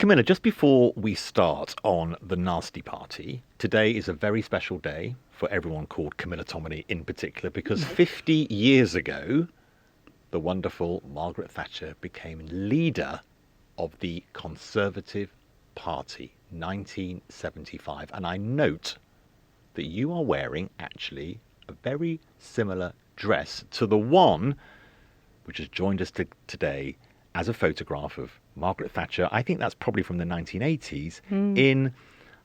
Camilla, just before we start on the Nasty Party, today is a very special day for everyone called Camilla Tominey in particular, because 50 years ago, the wonderful Margaret Thatcher became leader of the Conservative Party, 1975. And I note that you are wearing actually a very similar dress to the one which has joined us today as a photograph of Margaret Thatcher. I think that's probably from the 1980s in,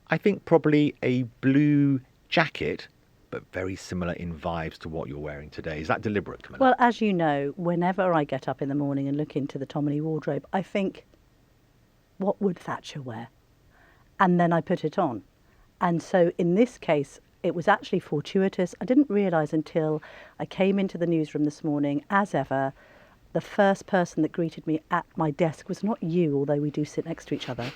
I think, probably a blue jacket, but very similar in vibes to what you're wearing today. Is that deliberate, Camilla? Well, as you know, whenever I get up in the morning and look into the Tominey wardrobe, I think, what would Thatcher wear? And then I put it on. And so in this case, it was actually fortuitous. I didn't realise until I came into the newsroom this morning, as ever, the first person that greeted me at my desk was not you, although we do sit next to each other.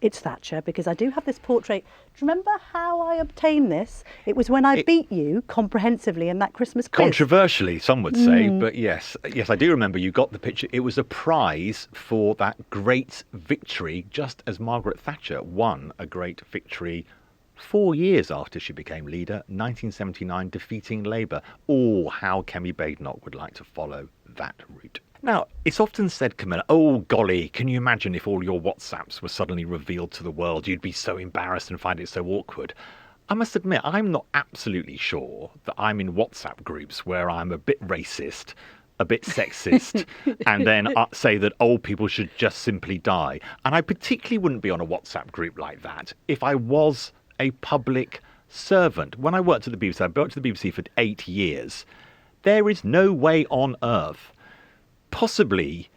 It's Thatcher, because I do have this portrait. Do you remember how I obtained this? It was when I beat you comprehensively in that Christmas quiz. Controversially, some would say, but yes, I do remember you got the picture. It was a prize for that great victory, just as Margaret Thatcher won a great victory 4 years after she became leader, 1979, defeating Labour. Oh, how Kemi Badenoch would like to follow that route. Now, it's often said, Camilla, oh golly, can you imagine if all your WhatsApps were suddenly revealed to the world? You'd be so embarrassed and find it so awkward. I must admit, I'm not absolutely sure that I'm in WhatsApp groups where I'm a bit racist, a bit sexist, and then say that old people should just simply die. And I particularly wouldn't be on a WhatsApp group like that if I was a public servant. When I worked at the BBC, I worked at the BBC for 8 years. There is no way on earth, possibly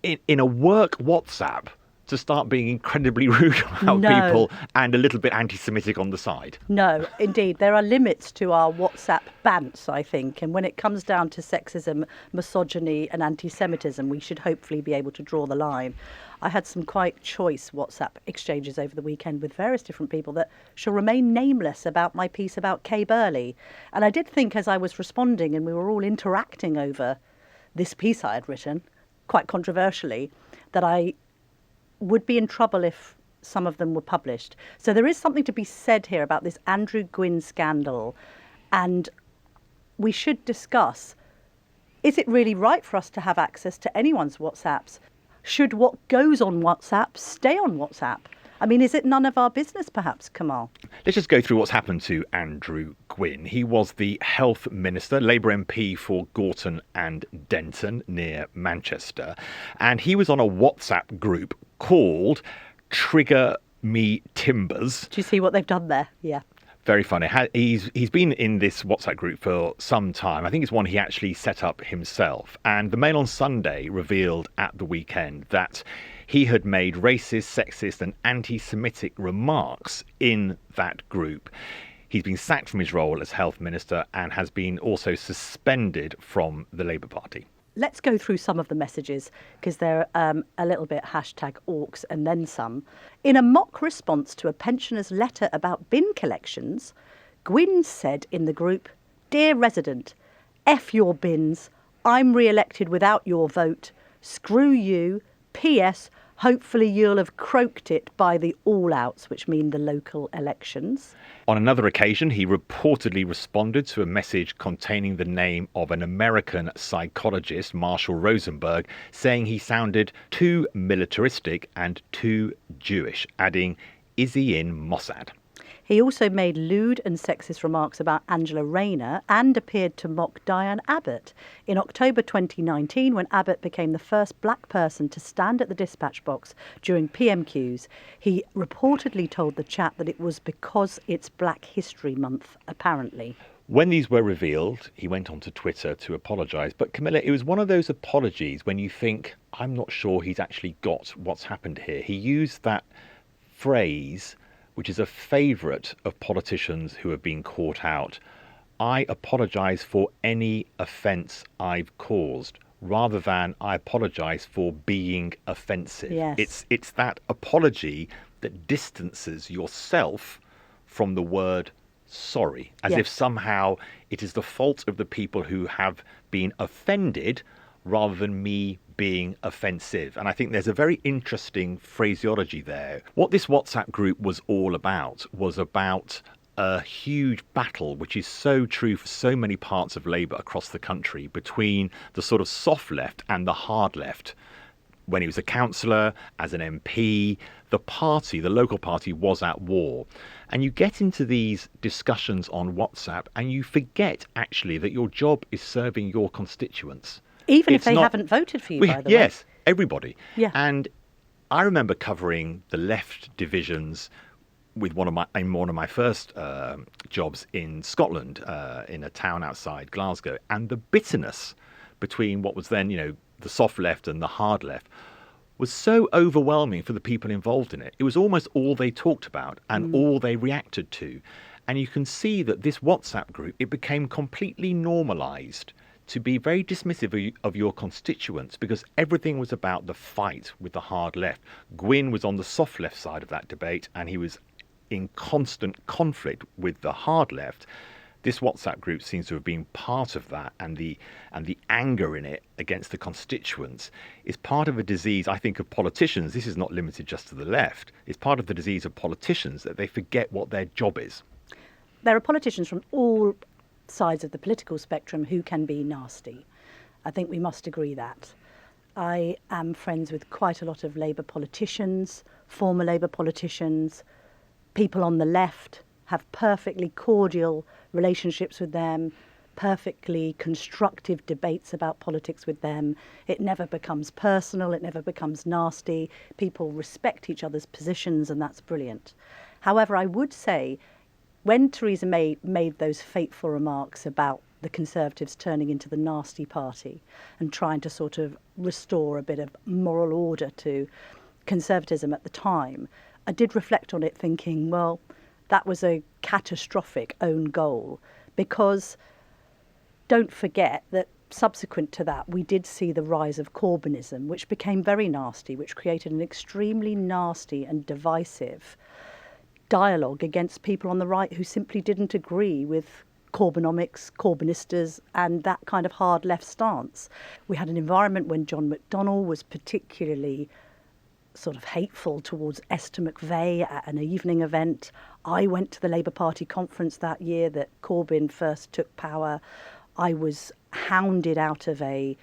in a work WhatsApp, to start being incredibly rude about people and a little bit anti-Semitic on the side. No, indeed. There are limits to our WhatsApp bants, I think. And when it comes down to sexism, misogyny and anti-Semitism, we should hopefully be able to draw the line. I had some quite choice WhatsApp exchanges over the weekend with various different people that shall remain nameless about my piece about Kay Burley. And I did think, as I was responding and we were all interacting over this piece I had written, quite controversially, that I would be in trouble if some of them were published. So there is something to be said here about this Andrew Gwynne scandal. And we should discuss, is it really right for us to have access to anyone's WhatsApps? Should what goes on WhatsApp stay on WhatsApp? I mean, is it none of our business, perhaps, Kamal? Let's just go through what's happened to Andrew Gwynne. He was the health minister, Labour MP for Gorton and Denton near Manchester. And he was on a WhatsApp group called Trigger Me Timbers. Do you see what they've done there? Yeah. Very funny. He's been in this WhatsApp group for some time. I think it's one he actually set up himself. And the Mail on Sunday revealed at the weekend that he had made racist, sexist and anti-Semitic remarks in that group. He's been sacked from his role as health minister and has been also suspended from the Labour Party. Let's go through some of the messages, because they're a little bit #orcs and then some. In a mock response to a pensioner's letter about bin collections, Gwynne said in the group, "Dear resident, F your bins. I'm re-elected without your vote. Screw you. PS, hopefully you'll have croaked it by the all-outs," which mean the local elections. On another occasion, he reportedly responded to a message containing the name of an American psychologist, Marshall Rosenberg, saying he sounded too militaristic and too Jewish, adding, "Is he in Mossad?" He also made lewd and sexist remarks about Angela Rayner and appeared to mock Diane Abbott. In October 2019, when Abbott became the first black person to stand at the dispatch box during PMQs, he reportedly told the chat that it was because it's Black History Month, apparently. When these were revealed, he went onto Twitter to apologise. But Camilla, it was one of those apologies when you think, I'm not sure he's actually got what's happened here. He used that phrase, which is a favourite of politicians who have been caught out. I apologise for any offence I've caused, rather than I apologise for being offensive. Yes. It's that apology that distances yourself from the word sorry, as if somehow it is the fault of the people who have been offended rather than me being offensive. And I think there's a very interesting phraseology there. What this WhatsApp group was all about was about a huge battle, which is so true for so many parts of Labour across the country, between the sort of soft left and the hard left. When he was a councillor, as an MP, the party, the local party, was at war. And you get into these discussions on WhatsApp and you forget actually that your job is serving your constituents. Even if they haven't voted for you, by the way. Yes, everybody. Yeah. And I remember covering the left divisions with one of my first jobs in Scotland, in a town outside Glasgow, and the bitterness between what was then, the soft left and the hard left was so overwhelming for the people involved in it. It was almost all they talked about and all they reacted to. And you can see that this WhatsApp group, it became completely normalised to be very dismissive of your constituents, because everything was about the fight with the hard left. Gwynne was on the soft left side of that debate, and he was in constant conflict with the hard left. This WhatsApp group seems to have been part of that, and the anger in it against the constituents is part of a disease, I think, of politicians. This is not limited just to the left. It's part of the disease of politicians, that they forget what their job is. There are politicians from all sides of the political spectrum who can be nasty. I think we must agree that. I am friends with quite a lot of Labour politicians, former Labour politicians. People on the left, have perfectly cordial relationships with them, perfectly constructive debates about politics with them. It never becomes personal, it never becomes nasty. People respect each other's positions, and that's brilliant. However, I would say, when Theresa May made those fateful remarks about the Conservatives turning into the nasty party and trying to sort of restore a bit of moral order to conservatism at the time, I did reflect on it thinking, well, that was a catastrophic own goal, because don't forget that subsequent to that, we did see the rise of Corbynism, which became very nasty, which created an extremely nasty and divisive dialogue against people on the right who simply didn't agree with Corbynomics, Corbynistas, and that kind of hard left stance. We had an environment when John McDonnell was particularly sort of hateful towards Esther McVeigh at an evening event. I went to the Labour Party conference that year that Corbyn first took power. I was hounded out of a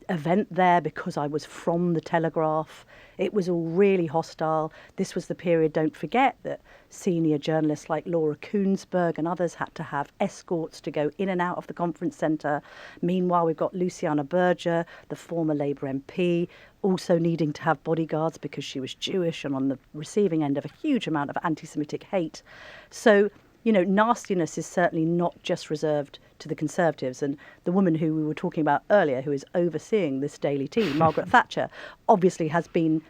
event there because I was from the Telegraph. It was all really hostile. This was the period, don't forget, that senior journalists like Laura Koonsberg and others had to have escorts to go in and out of the conference centre. Meanwhile, we've got Luciana Berger, the former Labour MP, also needing to have bodyguards because she was Jewish and on the receiving end of a huge amount of anti-Semitic hate. So, nastiness is certainly not just reserved to the Conservatives. And the woman who we were talking about earlier, who is overseeing this daily team, Margaret Thatcher, obviously has been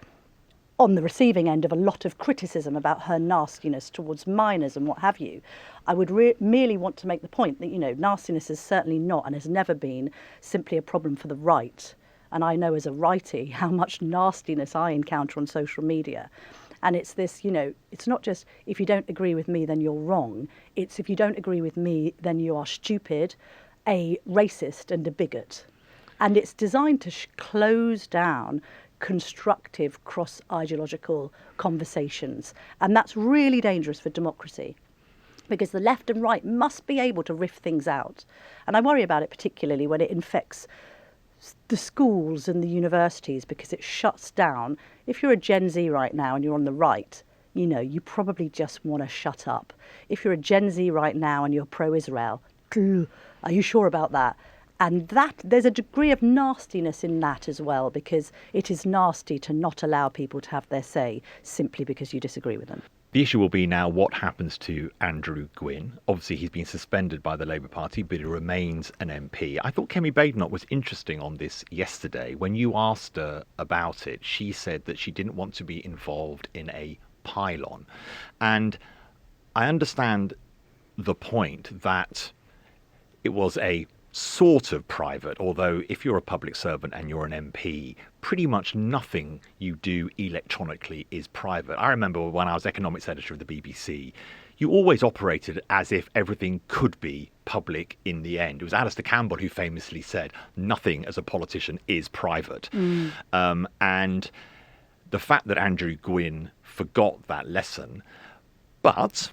on the receiving end of a lot of criticism about her nastiness towards minors and what have you. I would merely want to make the point that, nastiness is certainly not and has never been simply a problem for the right. And I know as a righty how much nastiness I encounter on social media. And it's this, it's not just if you don't agree with me, then you're wrong. It's if you don't agree with me, then you are stupid, a racist and a bigot. And it's designed to close down constructive cross-ideological conversations. And that's really dangerous for democracy, because the left and right must be able to riff things out. And I worry about it particularly when it infects the schools and the universities, because it shuts down. If you're a Gen Z right now and you're on the right, you probably just want to shut up. If you're a Gen Z right now and you're pro-Israel, are you sure about that? And that there's a degree of nastiness in that as well, because it is nasty to not allow people to have their say simply because you disagree with them. The issue will be now what happens to Andrew Gwynne. Obviously, he's been suspended by the Labour Party, but he remains an MP. I thought Kemi Badenoch was interesting on this yesterday. When you asked her about it, she said that she didn't want to be involved in a pylon. And I understand the point that it was a sort of private, although if you're a public servant and you're an MP, pretty much nothing you do electronically is private. I remember when I was economics editor of the BBC, you always operated as if everything could be public in the end. It was Alistair Campbell who famously said, nothing as a politician is private. And the fact that Andrew Gwynne forgot that lesson, but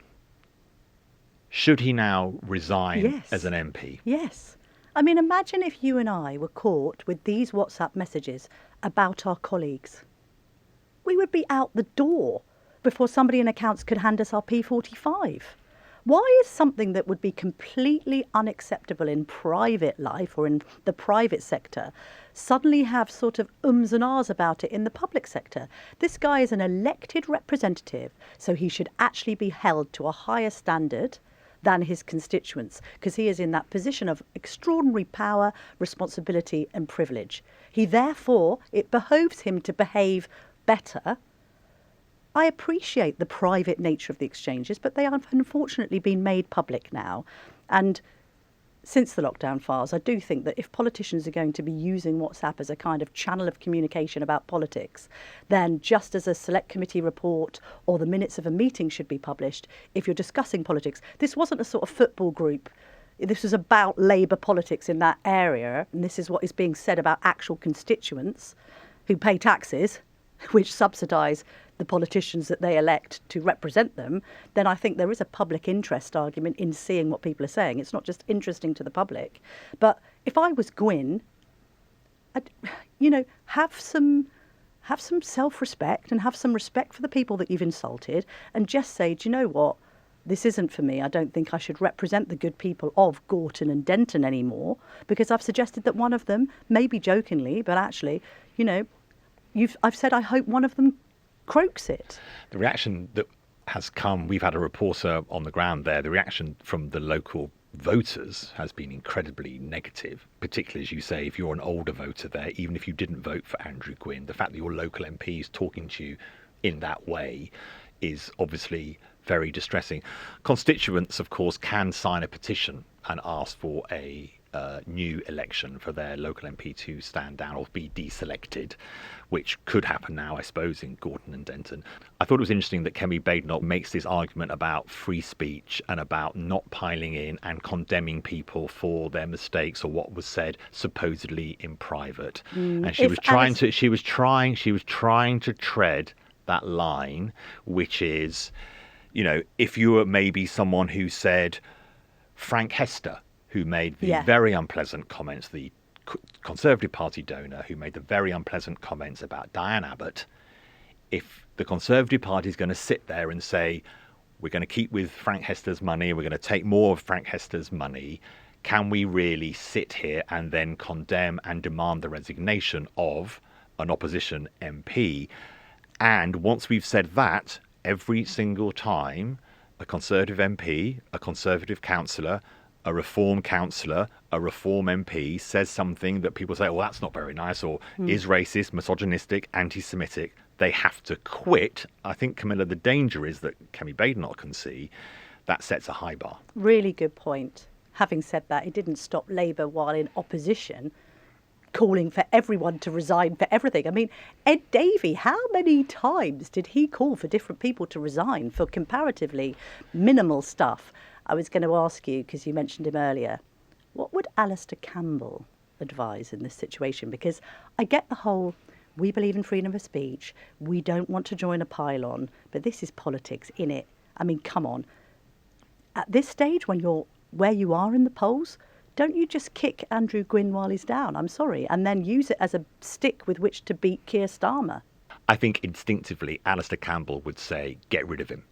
should he now resign as an MP? Yes. I mean, imagine if you and I were caught with these WhatsApp messages about our colleagues. We would be out the door before somebody in accounts could hand us our P45. Why is something that would be completely unacceptable in private life or in the private sector suddenly have sort of ums and ahs about it in the public sector? This guy is an elected representative, so he should actually be held to a higher standard than his constituents, because he is in that position of extraordinary power, responsibility and privilege. It behoves him to behave better. I appreciate the private nature of the exchanges, but they have unfortunately been made public now. And since the lockdown files, I do think that if politicians are going to be using WhatsApp as a kind of channel of communication about politics, then just as a select committee report or the minutes of a meeting should be published, if you're discussing politics, this wasn't a sort of football group. This was about Labour politics in that area, and this is what is being said about actual constituents who pay taxes, which subsidise the politicians that they elect to represent them, then I think there is a public interest argument in seeing what people are saying. It's not just interesting to the public. But if I was Gwynne, I'd, have some self-respect and have some respect for the people that you've insulted and just say, do you know what? This isn't for me. I don't think I should represent the good people of Gorton and Denton anymore, because I've suggested that one of them, maybe jokingly, but actually, I've said I hope one of them croaks it. The reaction that has come, we've had a reporter on the ground there, the reaction from the local voters has been incredibly negative, particularly, as you say, if you're an older voter there, even if you didn't vote for Andrew Gwynne, the fact that your local MP is talking to you in that way is obviously very distressing. Constituents, of course, can sign a petition and ask for a new election for their local MP to stand down or be deselected, which could happen now, I suppose, in Gorton and Denton. I thought it was interesting that Kemi Badenoch makes this argument about free speech and about not piling in and condemning people for their mistakes or what was said supposedly in private. And she was trying to tread that line, which is, if you were maybe someone who said Frank Hester, who made the very unpleasant comments, the Conservative Party donor who made the very unpleasant comments about Diane Abbott, if the Conservative Party is going to sit there and say, we're going to keep with Frank Hester's money, we're going to take more of Frank Hester's money, can we really sit here and then condemn and demand the resignation of an opposition MP? And once we've said that, every single time a Conservative MP, a Conservative councillor, a Reform councillor, a Reform MP says something that people say, well, that's not very nice, or is racist, misogynistic, anti-Semitic, they have to quit. I think, Camilla, the danger is that Kemi Badenoch can see that sets a high bar. Really good point. Having said that, it didn't stop Labour while in opposition calling for everyone to resign for everything. I mean, Ed Davey, how many times did he call for different people to resign for comparatively minimal stuff? I was going to ask you, because you mentioned him earlier, what would Alistair Campbell advise in this situation? Because I get the whole, we believe in freedom of speech, we don't want to join a pylon, but this is politics, innit? I mean, come on. At this stage, when you're where you are in the polls, don't you just kick Andrew Gwynne while he's down? I'm sorry. And then use it as a stick with which to beat Keir Starmer. I think instinctively, Alistair Campbell would say, get rid of him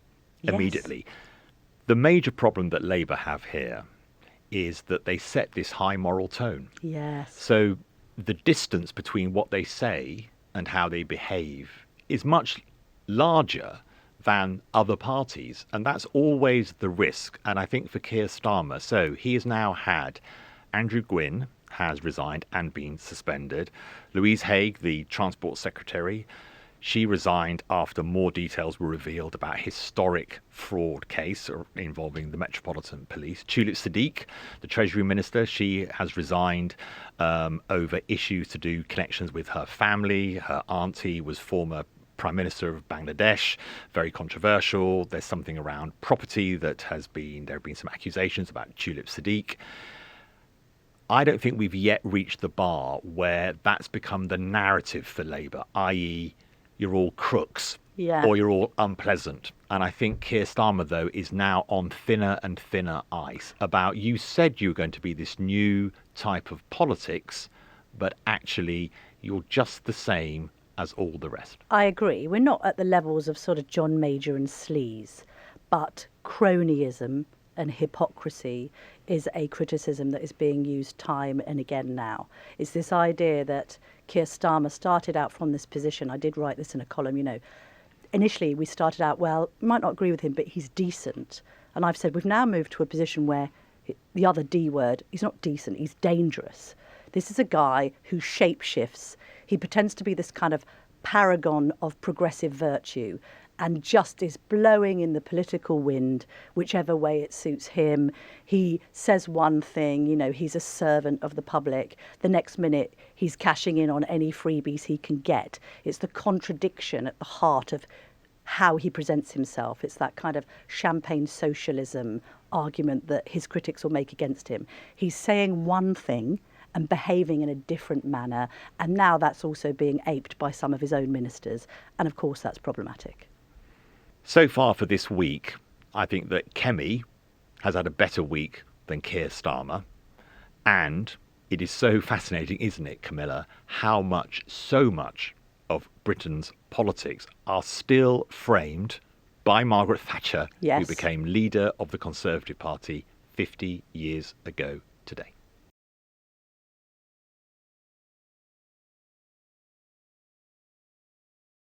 immediately. The major problem that Labour have here is that they set this high moral tone. Yes. So the distance between what they say and how they behave is much larger than other parties. And that's always the risk. And I think for Keir Starmer, so he has now had Andrew Gwynne has resigned and been suspended. Louise Haigh, the Transport Secretary, She resigned after more details were revealed about a historic fraud case involving the Metropolitan Police. Tulip Siddiq, the Treasury Minister, she has resigned over issues to do connections with her family. Her auntie was former Prime Minister of Bangladesh, very controversial. There's something around property there have been some accusations about Tulip Siddiq. I don't think we've yet reached the bar where that's become the narrative for Labour, i.e., you're all crooks or you're all unpleasant. And I think Keir Starmer, though, is now on thinner and thinner ice about, you said you were going to be this new type of politics, but actually you're just the same as all the rest. I agree. We're not at the levels of sort of John Major and sleaze, but cronyism and hypocrisy is a criticism that is being used time and again now. It's this idea that Keir Starmer started out from this position. I did write this in a column, Initially, we started out, well, you might not agree with him, but he's decent. And I've said we've now moved to a position where the other D word, he's not decent, he's dangerous. This is a guy who shapeshifts. He pretends to be this kind of paragon of progressive virtue and just is blowing in the political wind, whichever way it suits him. He says one thing, he's a servant of the public. The next minute, he's cashing in on any freebies he can get. It's the contradiction at the heart of how he presents himself. It's that kind of champagne socialism argument that his critics will make against him. He's saying one thing and behaving in a different manner, and now that's also being aped by some of his own ministers. And of course, that's problematic. So far for this week, I think that Kemi has had a better week than Keir Starmer. And it is so fascinating, isn't it, Camilla, how so much of Britain's politics are still framed by Margaret Thatcher, yes, who became leader of the Conservative Party 50 years ago today.